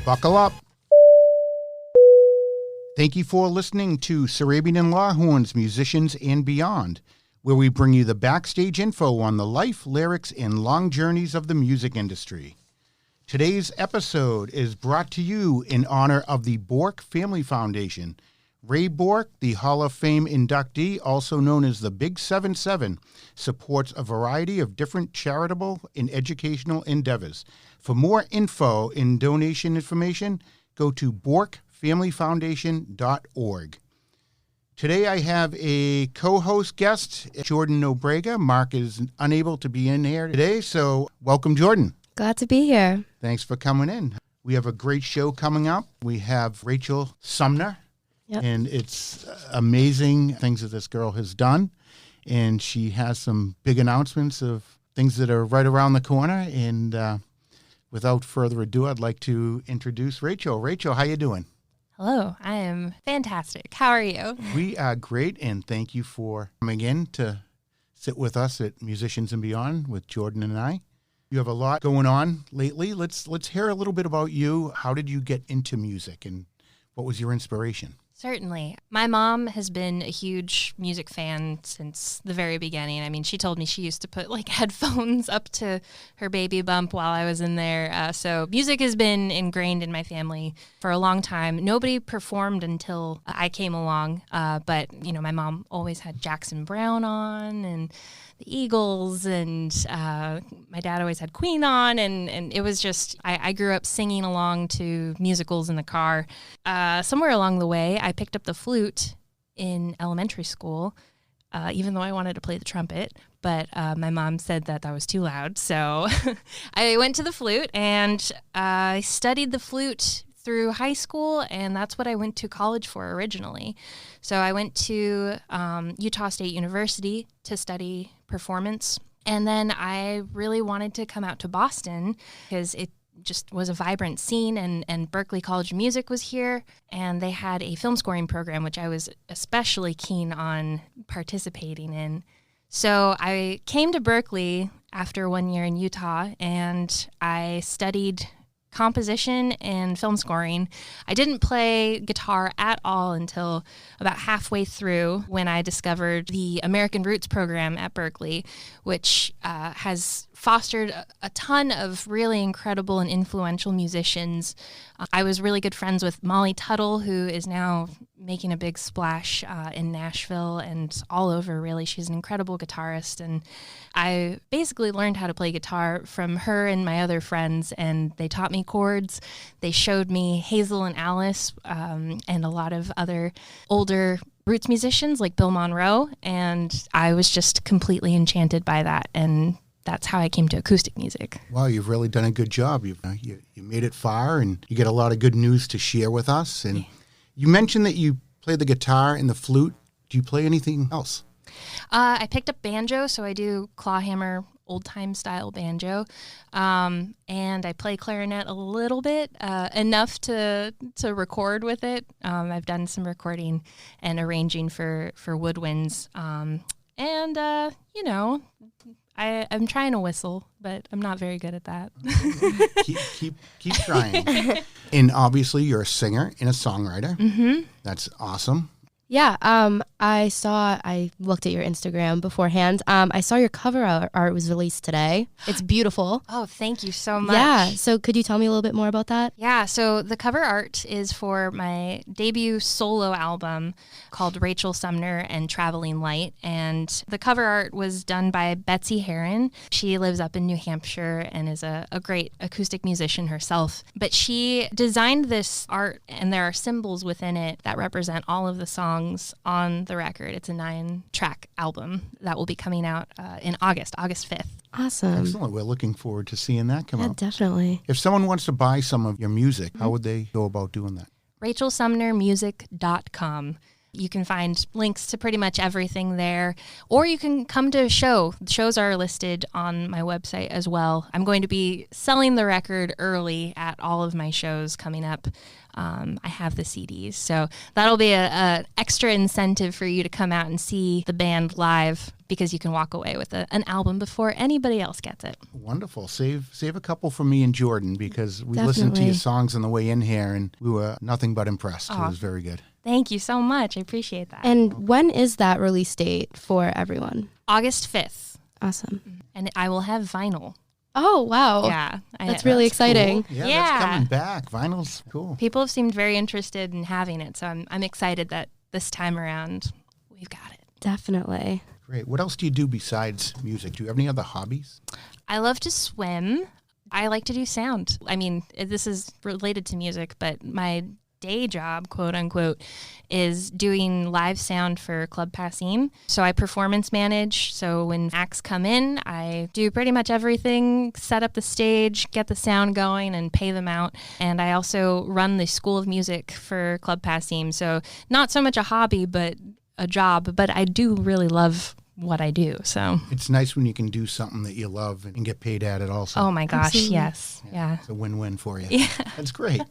Buckle up. Thank you for listening to Sarabian and Lawhorns, Musicians and Beyond, where we bring you the backstage info on the life, lyrics, and long journeys of the music industry. Today's episode is brought to you in honor of the Bork Family Foundation. Ray Bork, the Hall of Fame inductee, also known as the Big 7-7, supports a variety of different charitable and educational endeavors. For more info and donation information, go to borkfamilyfoundation.org. Today I have a co-host guest, Jordan Nobrega. Mark is unable to be in here today, so welcome, Jordan. Glad to be here. Thanks for coming in. We have a great show coming up. We have Rachel Sumner. Yep. And it's amazing things that this girl has done. And she has some big announcements of things that are right around the corner. And without further ado, I'd like to introduce Rachel. Rachel, how you doing? Hello, I am fantastic. How are you? We are great, and thank you for coming in to sit with us at Musicians and Beyond with Jordan and I. You have a lot going on lately. Let's hear a little bit about you. How did you get into music, and what was your inspiration? Certainly. My mom has been a huge music fan since the very beginning. I mean, she told me she used to put headphones up to her baby bump while I was in there. So music has been ingrained in my family for a long time. Nobody performed until I came along. But, my mom always had Jackson Browne on and the Eagles, and my dad always had Queen on, and it was just, I grew up singing along to musicals in the car. Somewhere along the way, I picked up the flute in elementary school, even though I wanted to play the trumpet, but my mom said that was too loud, so I went to the flute, and I studied the flute through high school, and that's what I went to college for originally. So I went to Utah State University to study performance, and then I really wanted to come out to Boston because it just was a vibrant scene, and Berklee College of Music was here, and they had a film scoring program, which I was especially keen on participating in. So I came to Berklee after 1 year in Utah, and I studied composition and film scoring. I didn't play guitar at all until about halfway through, when I discovered the American Roots program at Berklee, which has fostered a ton of really incredible and influential musicians. I was really good friends with Molly Tuttle, who is now making a big splash in Nashville and all over, really. She's an incredible guitarist, and I basically learned how to play guitar from her and my other friends, and they taught me chords. They showed me Hazel and Alice and a lot of other older roots musicians like Bill Monroe, and I was just completely enchanted by that, and that's how I came to acoustic music. Wow, you've really done a good job. You made it far, and you get a lot of good news to share with us. And you mentioned that you play the guitar and the flute. Do you play anything else? I picked up banjo, so I do clawhammer, old-time style banjo, and I play clarinet a little bit, enough to record with it. I've done some recording and arranging for woodwinds, I'm trying to whistle, but I'm not very good at that. keep trying. And obviously, you're a singer and a songwriter. Mm-hmm. That's awesome. Yeah, I looked at your Instagram beforehand. I saw your cover art was released today. It's beautiful. Oh, thank you so much. Yeah, so could you tell me a little bit more about that? Yeah, so the cover art is for my debut solo album called Rachel Sumner and Traveling Light, and the cover art was done by Betsy Heron. She lives up in New Hampshire and is a great acoustic musician herself, but she designed this art, and there are symbols within it that represent all of the songs on the record. It's a 9-track album that will be coming out in August 5th. Awesome. Excellent. We're looking forward to seeing that come out. Definitely. If someone wants to buy some of your music, how would they go about doing that? RachelSumnerMusic.com. You can find links to pretty much everything there, or you can come to a show. Shows are listed on my website as well. I'm going to be selling the record early at all of my shows coming up I have the CDs. So that'll be a extra incentive for you to come out and see the band live, because you can walk away with an album before anybody else gets it. Wonderful. Save a couple for me and Jordan, because we listened to your songs on the way in here and we were nothing but impressed. It was very good. Thank you so much. I appreciate that. And when is that release date for everyone? August 5th. Awesome. And I will have vinyl. Oh, wow. Yeah. That's really exciting. Cool. Yeah, that's coming back. Vinyl's cool. People have seemed very interested in having it, so I'm excited that this time around we've got it. Definitely. Great. What else do you do besides music? Do you have any other hobbies? I love to swim. I like to do sound. I mean, this is related to music, but my day job, quote unquote, is doing live sound for Club Passim. So I performance manage. So when acts come in, I do pretty much everything, set up the stage, get the sound going, and pay them out. And I also run the School of Music for Club Passim. So not so much a hobby, but a job. But I do really love what I do. So it's nice when you can do something that you love and get paid at it also. Oh my gosh, Absolutely. yes. Yeah. It's a win-win for you. Yeah. That's great.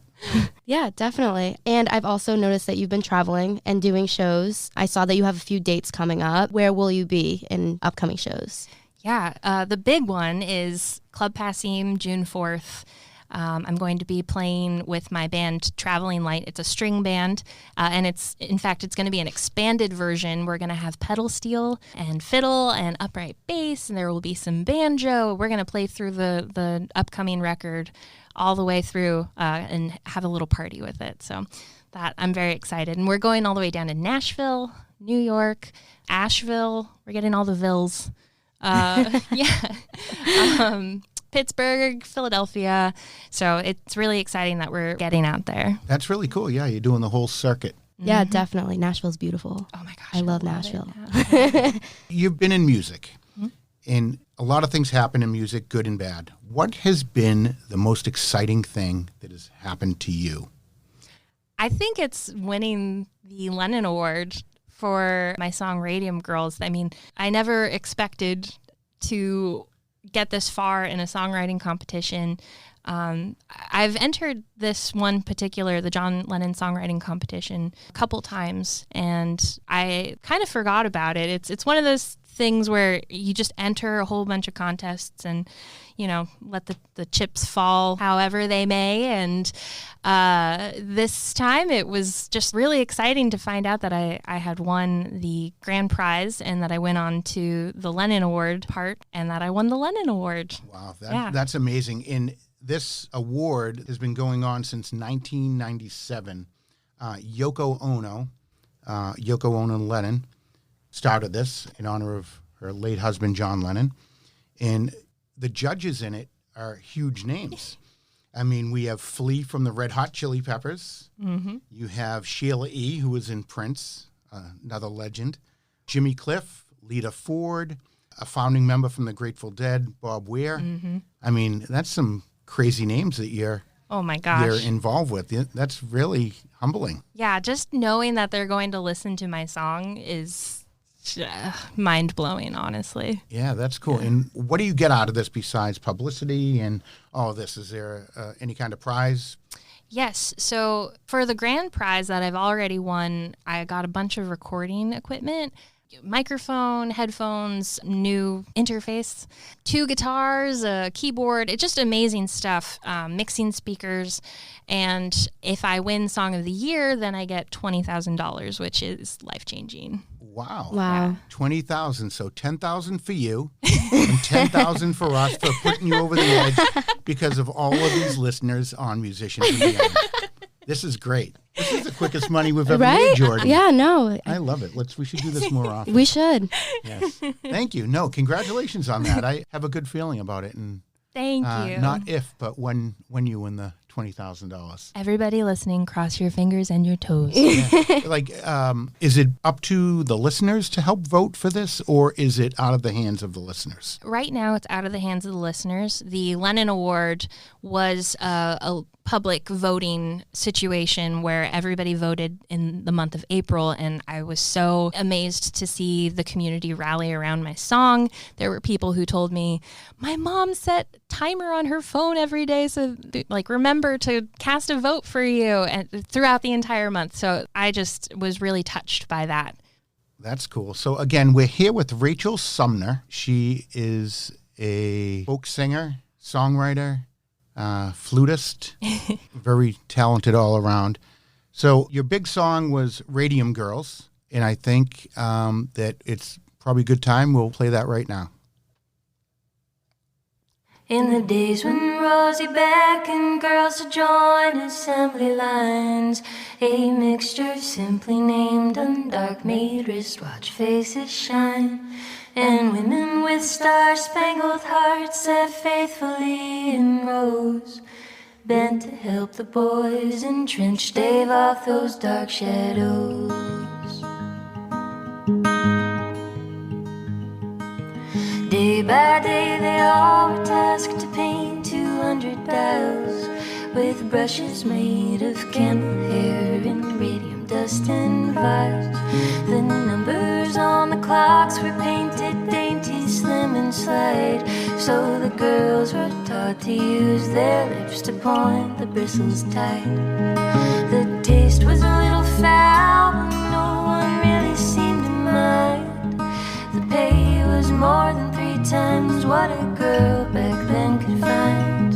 Yeah, definitely. And I've also noticed that you've been traveling and doing shows. I saw that you have a few dates coming up. Where will you be in upcoming shows? Yeah, the big one is Club Passim, June 4th. I'm going to be playing with my band Traveling Light. It's a string band, and it's going to be an expanded version. We're going to have pedal steel and fiddle and upright bass, and there will be some banjo. We're going to play through the upcoming record all the way through and have a little party with it. So that I'm very excited. And we're going all the way down to Nashville, New York, Asheville. We're getting all the vills. Pittsburgh, Philadelphia. So it's really exciting that we're getting out there. That's really cool. Yeah, you're doing the whole circuit. Yeah, definitely. Nashville's beautiful. Oh my gosh. I love Nashville. You've been in music, and a lot of things happen in music, good and bad. What has been the most exciting thing that has happened to you? I think it's winning the Lennon Award for my song Radium Girls. I mean, I never expected to get this far in a songwriting competition. I've entered this one particular, the John Lennon songwriting competition, a couple times, and I kind of forgot about it. It's one of those things where you just enter a whole bunch of contests and, let the chips fall however they may. And this time it was just really exciting to find out that I had won the grand prize and that I went on to the Lennon Award part and that I won the Lennon Award. Wow, that's amazing. And this award has been going on since 1997. Yoko Ono Lennon started this in honor of her late husband, John Lennon. And the judges in it are huge names. I mean, we have Flea from the Red Hot Chili Peppers. Mm-hmm. You have Sheila E., who was in Prince, another legend. Jimmy Cliff, Lita Ford, a founding member from the Grateful Dead, Bob Weir. Mm-hmm. I mean, that's some crazy names that you're involved with. That's really humbling. Yeah, just knowing that they're going to listen to my song is mind-blowing, honestly. Yeah, that's cool. Yeah. And what do you get out of this besides publicity and all of this? Is there any kind of prize? Yes. So for the grand prize that I've already won, I got a bunch of recording equipment, microphone, headphones, new interface, 2 guitars, a keyboard. It's just amazing stuff, mixing speakers. And if I win Song of the Year, then I get $20,000, which is life-changing. Wow. Yeah. 20,000. So 10,000 for you and 10,000 for us for putting you over the edge because of all of these listeners on Musicians in the End. This is great. This is the quickest money we've ever made, Jordan. Yeah, no. I love it. We should do this more often. We should. Yes. Thank you. No, congratulations on that. I have a good feeling about it. And thank you. Not if, but when you win the $20,000. Everybody listening, cross your fingers and your toes. Yeah. Is it up to the listeners to help vote for this, or is it out of the hands of the listeners? Right now, it's out of the hands of the listeners. The Lennon Award was a public voting situation where everybody voted in the month of April, and I was so amazed to see the community rally around my song. There were people who told me, my mom set timer on her phone every day, so remember remember to cast a vote for you and throughout the entire month. So I just was really touched by that. That's cool. So again, we're here with Rachel Sumner. She is a folk singer, songwriter, flutist, very talented all around. So your big song was Radium Girls, and I think that it's probably a good time. We'll play that right now. In the days when Rosie beckoned girls to join assembly lines, a mixture simply named Undark made wristwatch faces shine, and women with star-spangled hearts sat faithfully in rows, bent to help the boys entrenched stave off those dark shadows. Day by day they all were tasked to paint 200 dials with brushes made of camel hair and radium dust and vials. The numbers on the clocks were painted dainty, slim and slight, so the girls were taught to use their lips to point the bristles tight. The taste was a little foul, but no one really seemed to mind. The pay was more than 3 times what a girl back then could find.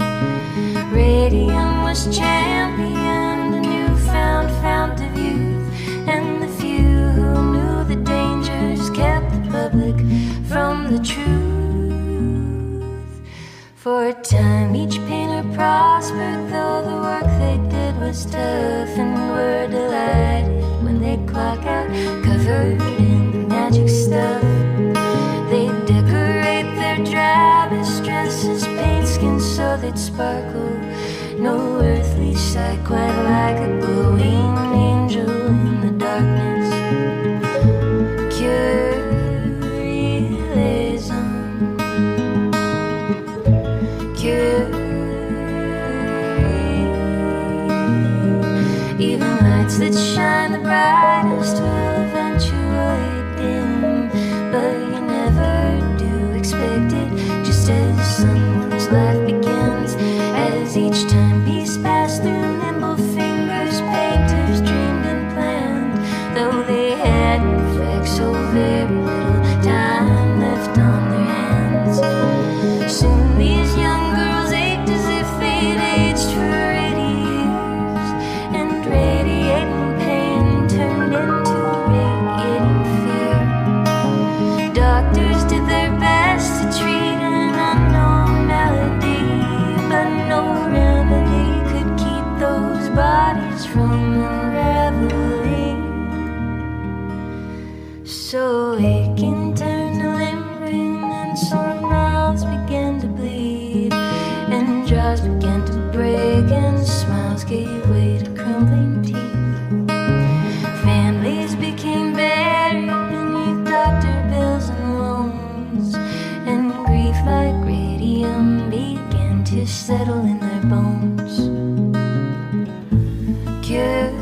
Radium was championed, a newfound fount of youth, and the few who knew the dangers kept the public from the truth. For a time each painter prospered, though the work they did was tough, and were delighted when they'd clock out covered in the magic stuff. They'd decorate their drabbest dresses, paint skins so they'd sparkle. No earthly sight quite like a glowing angel in the darkness. Curialism. Even lights that shine the brightest will eventually dim, but you never do expect it, just as someone's life begins. As each timepiece passed through nimble fingers, painters dreamed and planned, though they had in fact so very little time left on their hands. Soon these young girls ached as if they'd aged for 80 years, and radiating pain turned into radiating fear. Doctors did their best to treat an unknown malady, but no remedy could keep those bodies from unraveling. So aching turned to limbering, and sore mouths began to bleed, and jaws began to break, and smiles gave way to crumbling teeth. Families became buried beneath doctor bills and loans, and grief like radium began to settle in their bones. Curialism.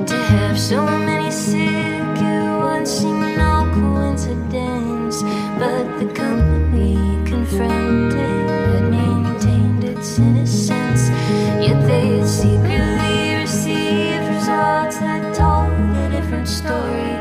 To have so many sick at once seemed no coincidence, but the company confronted had maintained its innocence. Yet they had secretly received results that told a different story,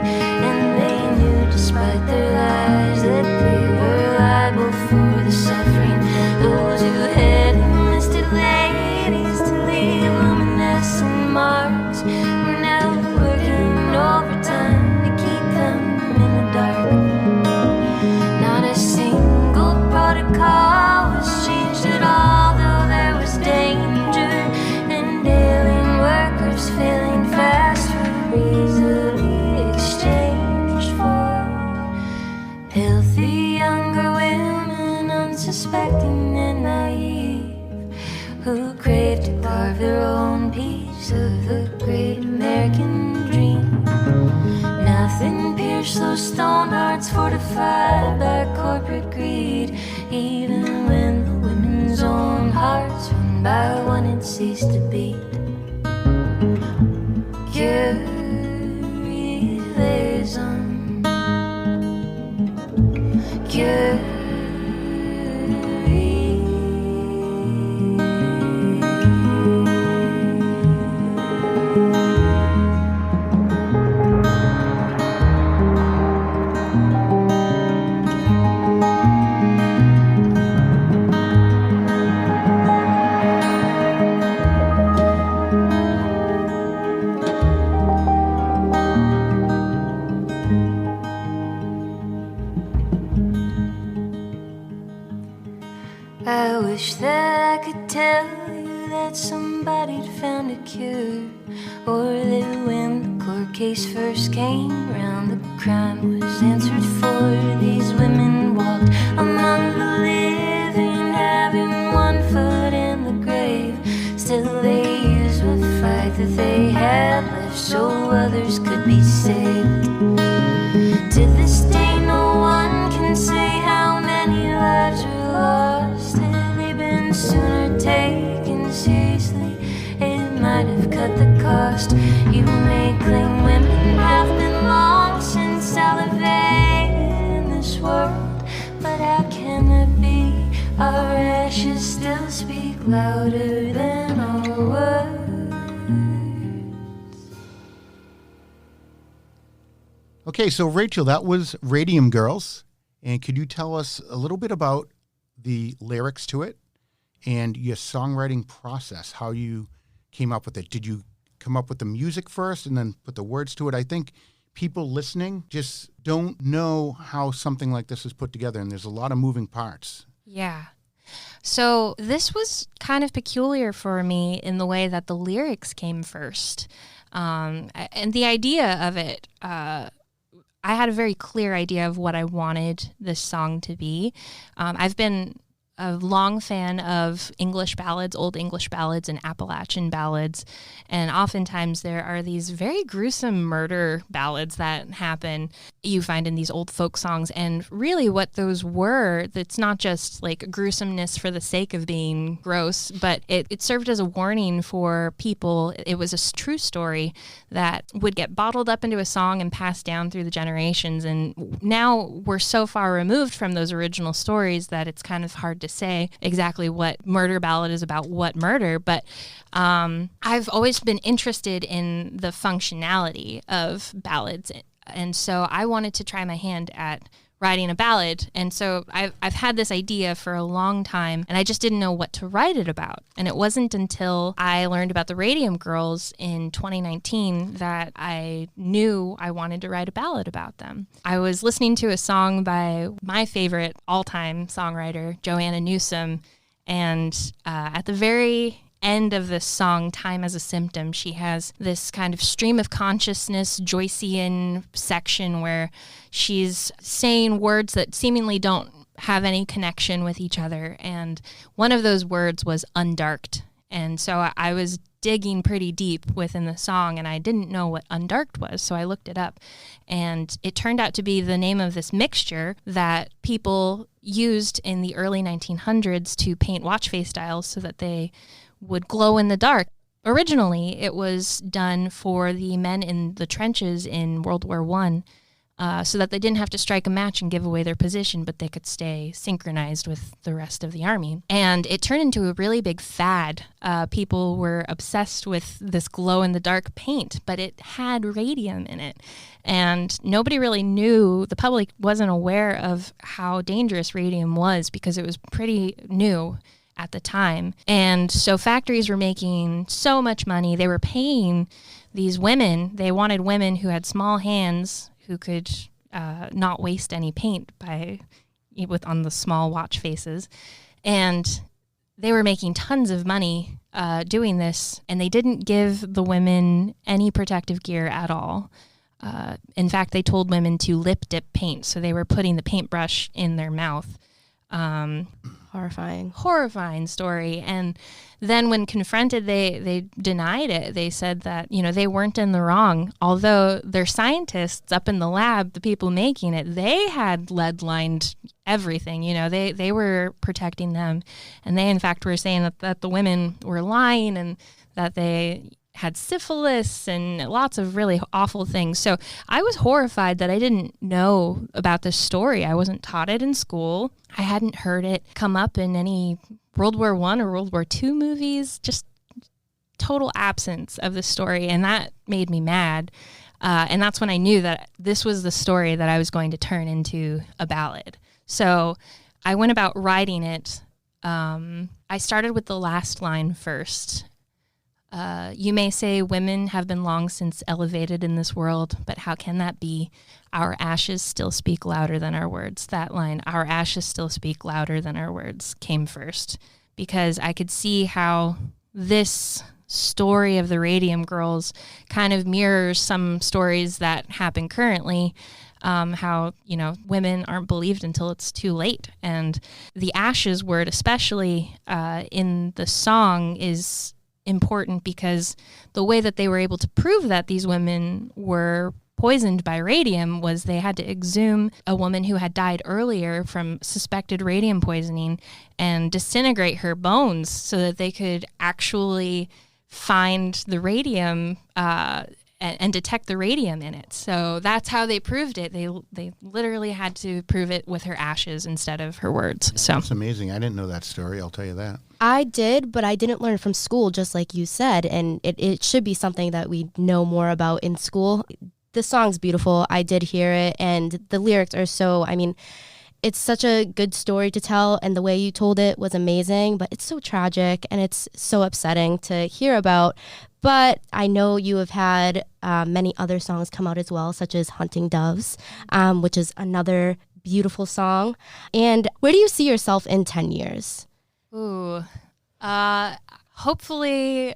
and they knew despite their lies that they were liable for the suffering. Those who had enlisted ladies to leave luminescent marks were now working overtime to keep them in the dark. Not a single protocol was changed at all, though there was danger, and alien workers failing fast were easily exchanged for healthy younger women, unsuspecting and naive, who craved to carve their own piece of the great American dream. Nothing pierced those stone hearts fortified by corporate greed, even when the women's own hearts one by one had ceased to beat. Curious. somebody'd found a cure, or that when the court case first came round, the crime was answered for. These women walked among the living, having one foot in the grave. Still they used what fight that they had left, so others could be saved. To this day no one can say how many lives were lost. Had they been sooner taken seriously, it might have cut the cost. You may claim women have been long since elevated in this world, but how can it be? Our ashes still speak louder than our words. Okay, so Rachel, that was Radium Girls. And could you tell us a little bit about the lyrics to it and your songwriting process, how you came up with it? Did you come up with the music first and then put the words to it? I think people listening just don't know how something like this is put together, and there's a lot of moving parts. Yeah. So this was kind of peculiar for me in the way that the lyrics came first. And the idea of it, I had a very clear idea of what I wanted this song to be. I've been a long fan of English ballads, old English ballads and Appalachian ballads. And oftentimes there are these very gruesome murder ballads that happen, you find in these old folk songs. And really what those were, it's not just like gruesomeness for the sake of being gross, but it served as a warning for people. It was a true story that would get bottled up into a song and passed down through the generations. And now we're so far removed from those original stories that it's kind of hard to say exactly what murder ballad is about what murder, but I've always been interested in the functionality of ballads, and so I wanted to try my hand at writing a ballad. And so I've had this idea for a long time, and I just didn't know what to write it about. And it wasn't until I learned about the Radium Girls in 2019 that I knew I wanted to write a ballad about them. I was listening to a song by my favorite all-time songwriter, Joanna Newsom, and at the very end of this song, Time as a Symptom, she has this kind of stream of consciousness, Joycean section where she's saying words that seemingly don't have any connection with each other. And one of those words was undarked. And so I was digging pretty deep within the song, and I didn't know what undarked was, so I looked it up. And it turned out to be the name of this mixture that people used in the early 1900s to paint watch face dials so that they would glow in the dark. Originally, it was done for the men in the trenches in World War I, so that they didn't have to strike a match and give away their position, but they could stay synchronized with the rest of the army. And it turned into a really big fad. People were obsessed with this glow-in-the-dark paint, but it had radium in it. And nobody really knew, the public wasn't aware of how dangerous radium was because it was pretty new at the time. And so factories were making so much money. They were paying these women. They wanted women who had small hands who could not waste any paint on the small watch faces. And they were making tons of money doing this, and they didn't give the women any protective gear at all. In fact, they told women to lip dip paint, so they were putting the paintbrush in their mouth. Horrifying story. And then when confronted, they denied it. They said that, they weren't in the wrong. Although their scientists up in the lab, the people making it, they had lead-lined everything. They were protecting them. And they, in fact, were saying that the women were lying and that they had syphilis and lots of really awful things. So I was horrified that I didn't know about this story. I wasn't taught it in school. I hadn't heard it come up in any World War I or World War II movies, just total absence of the story. And that made me mad. And that's when I knew that this was the story that I was going to turn into a ballad. So I went about writing it. I started with the last line first. You may say women have been long since elevated in this world, but how can that be? Our ashes still speak louder than our words. That line, our ashes still speak louder than our words, came first because I could see how this story of the Radium Girls kind of mirrors some stories that happen currently. How, women aren't believed until it's too late. And the ashes word, especially in the song, is important because the way that they were able to prove that these women were poisoned by radium was they had to exhume a woman who had died earlier from suspected radium poisoning and disintegrate her bones so that they could actually find the radium and detect the radium in it. So that's how they proved it. They literally had to prove it with her ashes instead of her words. So That's amazing. I didn't know that story, I'll tell you that. I did, but I didn't learn from school, just like you said, and it should be something that we know more about in school. The song's beautiful. I did hear it, and the lyrics are so, it's such a good story to tell, and the way you told it was amazing, but it's so tragic, and it's so upsetting to hear about. But I know you have had many other songs come out as well, such as Hunting Doves, which is another beautiful song. And where do you see yourself in 10 years? Ooh, hopefully...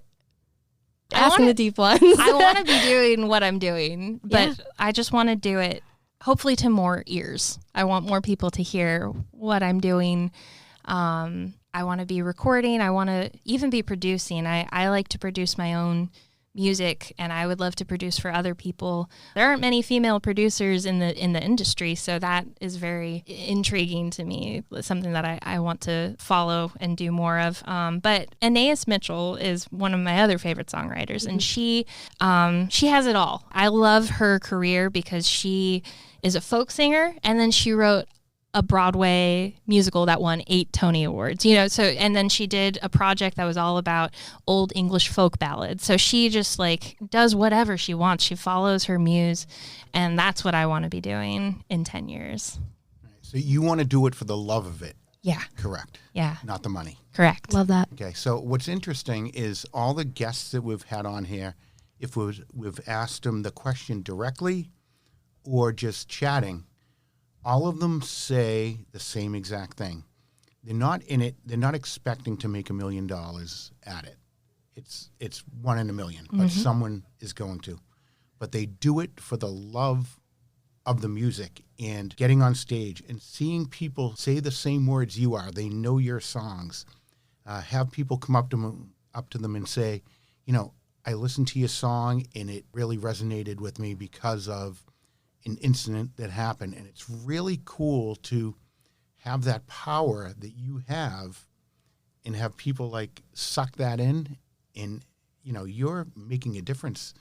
Asking the deep ones. I want to be doing what I'm doing, but I just want to do it hopefully to more ears. I want more people to hear what I'm doing. I want to be recording. I want to even be producing. I like to produce my own music, and I would love to produce for other people. There aren't many female producers in the industry, so that is very intriguing to me. It's something that I want to follow and do more of. But Anais Mitchell is one of my other favorite songwriters, and she has it all. I love her career because she is a folk singer, and then she wrote a Broadway musical that won 8 Tony Awards, and then she did a project that was all about old English folk ballads. So she just does whatever she wants. She follows her muse, and that's what I want to be doing in 10 years. So you want to do it for the love of it. Yeah. Correct. Yeah. Not the money. Correct. Love that. Okay. So what's interesting is all the guests that we've had on here, if we've asked them the question directly or just chatting, all of them say the same exact thing. They're not in it. They're not expecting to make $1 million at it. It's 1 in a million, but someone is going to. But they do it for the love of the music and getting on stage and seeing people say the same words you are. They know your songs. Have people come up to them and say, I listened to your song and it really resonated with me because of an incident that happened. And it's really cool to have that power that you have and have people suck that in, and you're making a difference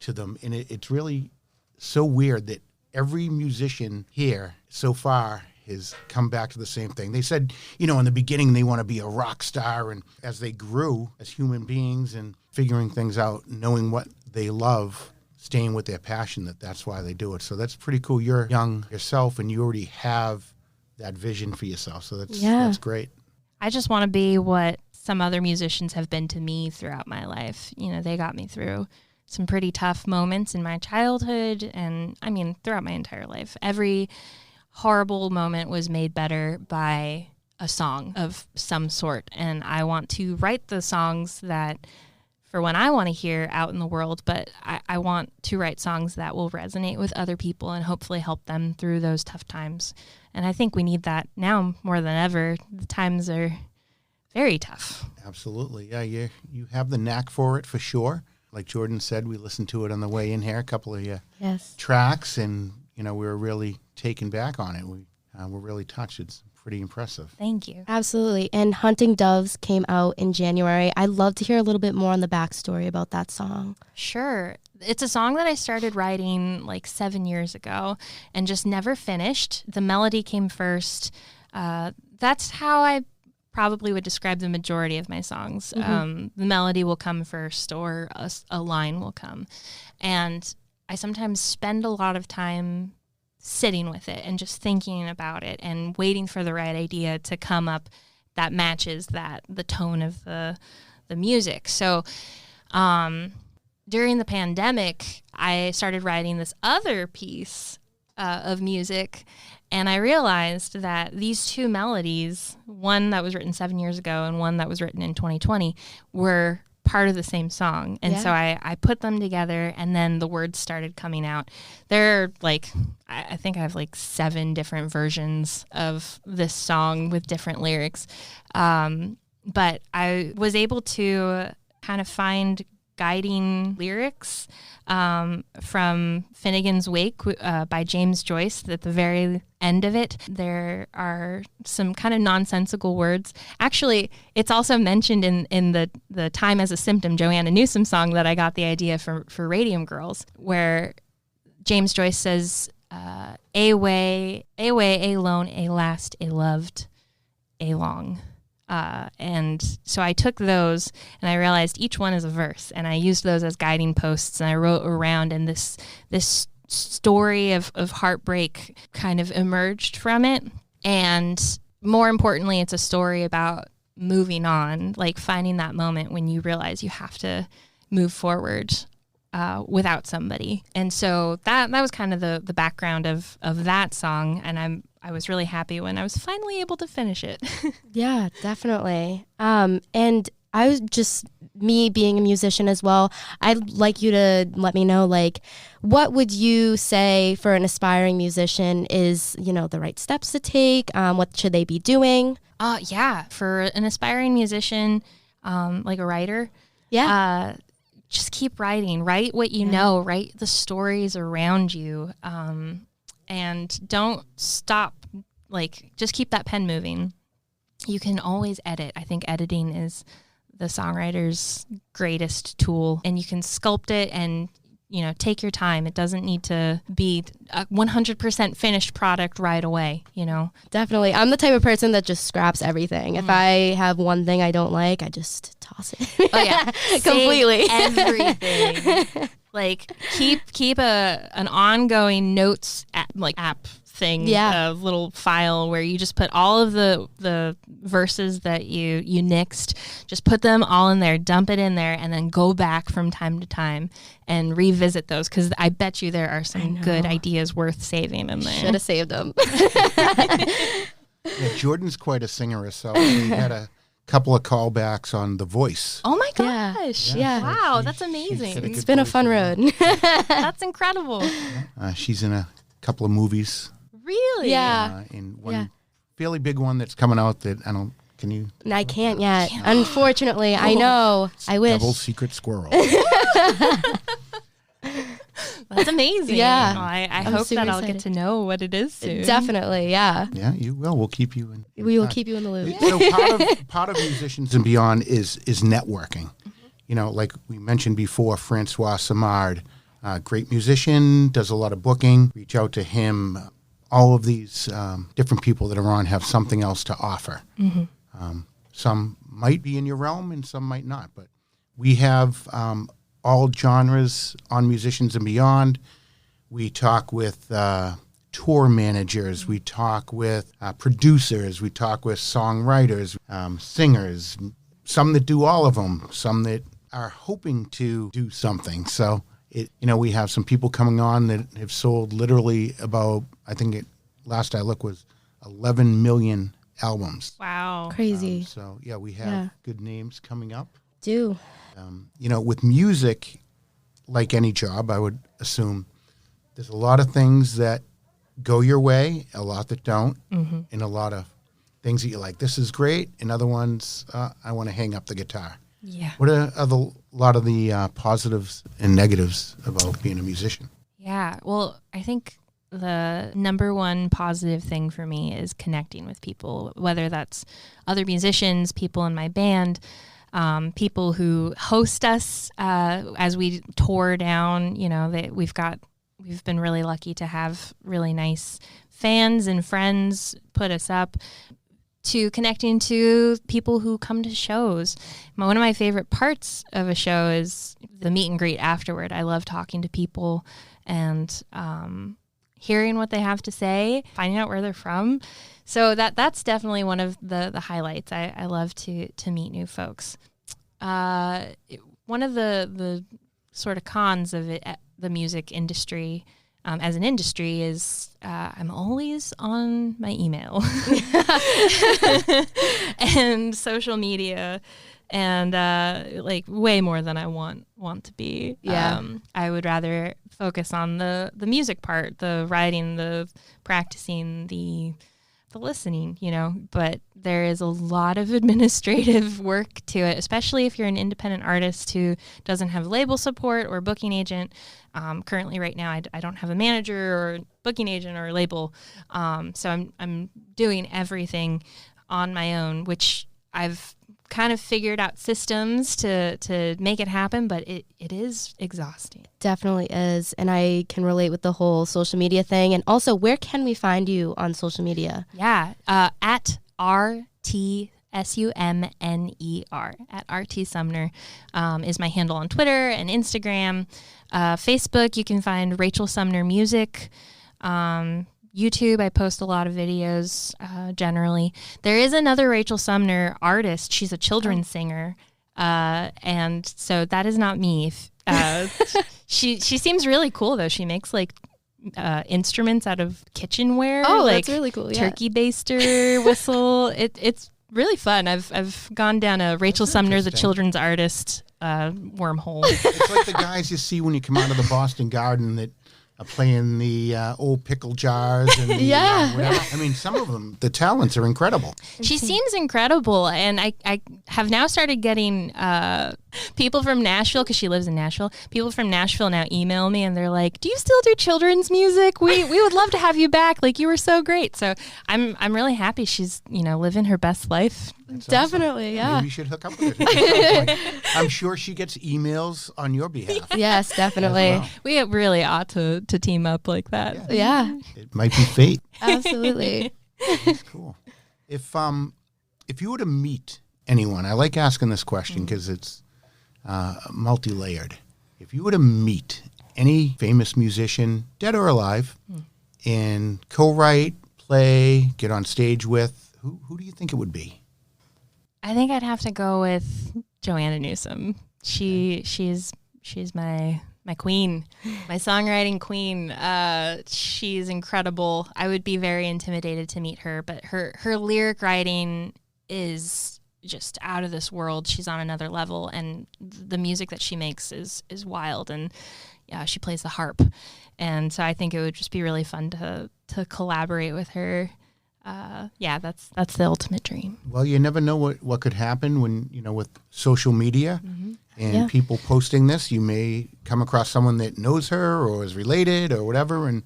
to them. And it's really so weird that every musician here so far has come back to the same thing. They said, in the beginning they want to be a rock star, and as they grew as human beings and figuring things out, knowing what they love, staying with their passion, that's why they do it. So that's pretty cool. You're young yourself, and you already have that vision for yourself. So that's great. I just want to be what some other musicians have been to me throughout my life. They got me through some pretty tough moments in my childhood, and throughout my entire life. Every horrible moment was made better by a song of some sort, and I want to write the songs that for when I want to hear out in the world, but I want to write songs that will resonate with other people and hopefully help them through those tough times. And I think we need that now more than ever. The times are very tough. Absolutely. Yeah, you have the knack for it, for sure. Like Jordan said, we listened to it on the way in here, a couple of tracks, and we were really taken back on it. We were really touched. It's pretty impressive. Thank you. Absolutely. And Hunting Doves came out in January. I'd love to hear a little bit more on the backstory about that song. Sure. It's a song that I started writing 7 years ago and just never finished. The melody came first. That's how I probably would describe the majority of my songs. The melody will come first, or a line will come. And I sometimes spend a lot of time sitting with it and just thinking about it and waiting for the right idea to come up that matches the tone of the music. So during the pandemic, I started writing this other piece of music, And I realized that these two melodies, one that was written 7 years ago and one that was written in 2020, were part of the same song. And so I put them together, and then the words started coming out. There are I think I have 7 different versions of this song with different lyrics. But I was able to kind of find guiding lyrics from Finnegan's Wake by James Joyce. At the very end of it, there are some kind of nonsensical words. Actually, it's also mentioned in the Time as a Symptom, Joanna Newsom song that I got the idea for Radium Girls, where James Joyce says, a way, a lone, a last, a loved, a long. And so I took those and I realized each one is a verse, and I used those as guiding posts, and I wrote around, and this story of heartbreak kind of emerged from it. And more importantly, it's a story about moving on, finding that moment when you realize you have to move forward without somebody. And so that was kind of the background of that song, and I was really happy when I was finally able to finish it. Yeah, definitely. And I was just, me being a musician as well, I'd like you to let me know, what would you say for an aspiring musician is, the right steps to take? What should they be doing? Yeah, for an aspiring musician, like a writer, just keep writing. Write what you know. Write the stories around you. And don't stop, just keep that pen moving. You can always edit. I think editing is the songwriter's greatest tool, and you can sculpt it and, take your time. It doesn't need to be a 100% finished product right away, Definitely. I'm the type of person that just scraps everything. If I have one thing I don't like, I just toss it. Oh yeah. Completely. Everything. Keep an ongoing notes app thing, a little file where you just put all of the verses that you nixed, just put them all in there, dump it in there, and then go back from time to time and revisit those, because I bet you there are some good ideas worth saving in there. Should have saved them. Yeah, Jordan's quite a singer herself. We had a couple of callbacks on The Voice. Oh my gosh. Yeah. Wow, that's amazing. It's been a fun road. That's incredible. She's in a couple of movies. Really? Yeah. In one fairly big one that's coming out that can you? I can't yet. Unfortunately, I know. I wish. Double Secret Squirrel. That's amazing. Yeah. Well, I hope that I'll get to know what it is soon. Definitely, yeah. Yeah, you will. We'll keep you in. We will keep you in the loop. So part of Musicians and Beyond is networking. Like we mentioned before, Francois Simard, great musician, does a lot of booking. Reach out to him. All of these different people that are on have something else to offer. Some might be in your realm and some might not, but we have all genres on Musicians and Beyond. We talk with tour managers. We talk with producers. We talk with songwriters, singers, some that do all of them, some that are hoping to do something. So, we have some people coming on that have sold literally about, I think last I looked was 11 million albums. Wow. Crazy. So, we have good names coming up. Do. With music, like any job, I would assume there's a lot of things that go your way, a lot that don't, and a lot of things that you're like, this is great, and other ones, I want to hang up the guitar. Yeah. What are a lot of the positives and negatives about being a musician? Yeah. Well, I think the number one positive thing for me is connecting with people, whether that's other musicians, people in my band, people who host us as we tour down. We've been really lucky to have really nice fans and friends put us up, to connecting to people who come to shows. One of my favorite parts of a show is the meet and greet afterward. I love talking to people and hearing what they have to say, finding out where they're from. So that's definitely one of the highlights. I love to meet new folks. One of the sort of cons of it, the music industry, as an industry is I'm always on my email and social media, and like way more than I want to be. Yeah. I would rather focus on the music part, the writing, the practicing, the listening, but there is a lot of administrative work to it, especially if you're an independent artist who doesn't have label support or booking agent. Currently right now, I don't have a manager or booking agent or a label. So I'm doing everything on my own, which I've kind of figured out systems to make it happen, but it is exhausting. Definitely is. And I can relate with the whole social media thing. And also, where can we find you on social media? Yeah. At RTSUMNER, at RT Sumner, is my handle on Twitter and Instagram. Facebook, you can find Rachel Sumner Music. YouTube, I post a lot of videos generally. There is another Rachel Sumner artist. She's a children's singer. And so that is not me. She seems really cool, though. She makes like instruments out of kitchenware. Oh, like that's really cool. Yeah. Turkey baster, whistle. It's really fun. I've gone down a Rachel Sumner, the children's artist wormhole. It's like the guys you see when you come out of the Boston Garden that are playing the old pickle jars and the, Yeah. whatever. I mean, some of them, the talents are incredible. She seems incredible, and I have now started getting people from Nashville, because she lives in Nashville. People from Nashville now email me, and they're like, "Do you still do children's music? We would love to have you back. Like, you were so great." So I'm really happy she's living her best life. That's Definitely, awesome. yeah. Maybe you should hook up with her. At some point. I'm sure she gets emails on your behalf. Yes, definitely. As well. We really ought to team up like that. Yeah, It might be fate. absolutely. That's cool. If you were to meet anyone, I like asking this question because it's multi-layered. If you were to meet any famous musician, dead or alive, and co-write, play, get on stage with, who do you think it would be? I think I'd have to go with Joanna Newsom. She's my queen, my songwriting queen. She's incredible. I would be very intimidated to meet her, but her lyric writing is just out of this world. She's on another level, and the music that she makes is wild, and she plays the harp. And so I think it would just be really fun to collaborate with her. That's the ultimate dream. Well, you never know what could happen when, with social media and people posting this. You may come across someone that knows her or is related or whatever, and,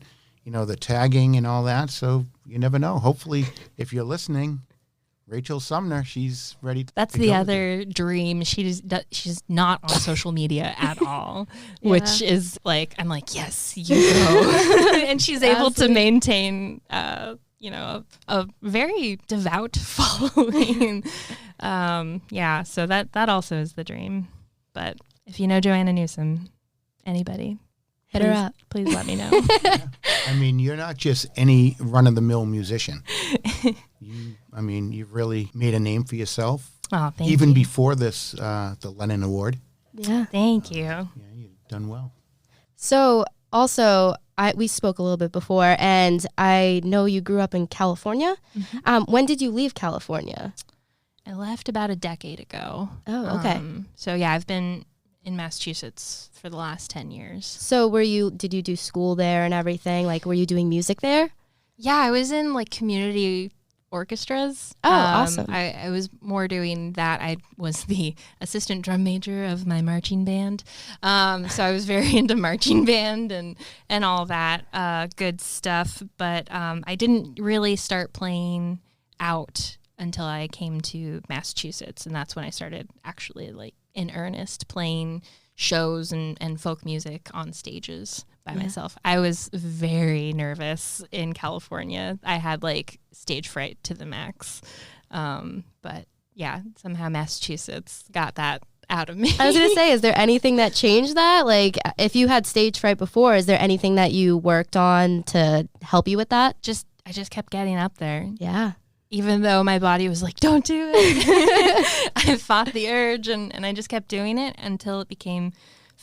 the tagging and all that. So you never know. Hopefully, if you're listening, Rachel Sumner, she's ready to That's go the with other dream. She's not on social media at all, which is like, I'm like, yes, you go. And she's able to maintain a very devout following. So that also is the dream. But if you know Joanna Newsom, anybody, Hit her up. Please let me know. I mean, you're not just any run-of-the-mill musician. You've really made a name for yourself. Oh, thank you. Even before this, the Lennon Award. Yeah. Thank you. Yeah, you've done well. So also, we spoke a little bit before, and I know you grew up in California. When did you leave California? I left about a decade ago. Oh, okay. I've been in Massachusetts for the last 10 years. So did you do school there and everything? Like, were you doing music there? Yeah, I was in like community orchestras. Oh, awesome. I was more doing that. I was the assistant drum major of my marching band. So I was very into marching band and all that good stuff. But I didn't really start playing out until I came to Massachusetts. And that's when I started actually like in earnest playing shows and folk music on stages by myself. I was very nervous in California. I had like stage fright to the max. But yeah, somehow Massachusetts got that out of me. I was going to say, is there anything that changed that? Like, if you had stage fright before, is there anything that you worked on to help you with that? I just kept getting up there. Yeah. Even though my body was like, don't do it. I fought the urge and I just kept doing it until it became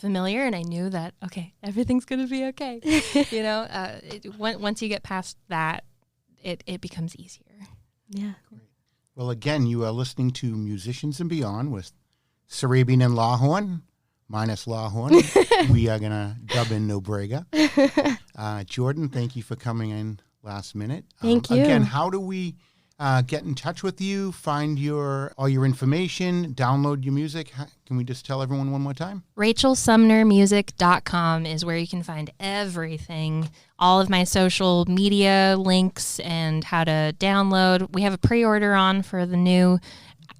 familiar, and I knew that, okay, everything's going to be okay. Once you get past that, it becomes easier. Yeah. Well, again, you are listening to Musicians and Beyond with Sarabian and Lawhorn, minus Lawhorn. We are going to dub in No Brega. Jordan, thank you for coming in last minute. Thank you. Again, how do we get in touch with you, find all your information, download your music? Can we just tell everyone one more time? RachelSumnerMusic.com is where you can find everything, all of my social media links and how to download. We have a pre-order on for the new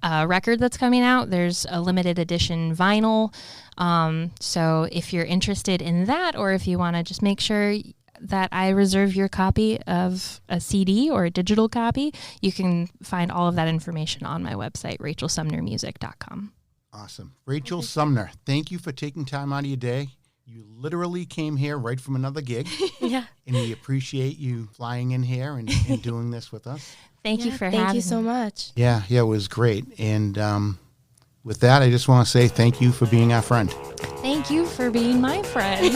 record that's coming out. There's a limited edition vinyl. So if you're interested in that, or if you want to just make sure that I reserve your copy of a CD or a digital copy, you can find all of that information on my website, RachelSumnerMusic.com. Awesome. Rachel Sumner, thank you for taking time out of your day. You literally came here right from another gig. Yeah. And we appreciate you flying in here and doing this with us. Thank you for having me. Thank you so much. Yeah, it was great. And with that, I just want to say thank you for being our friend. Thank you for being my friend.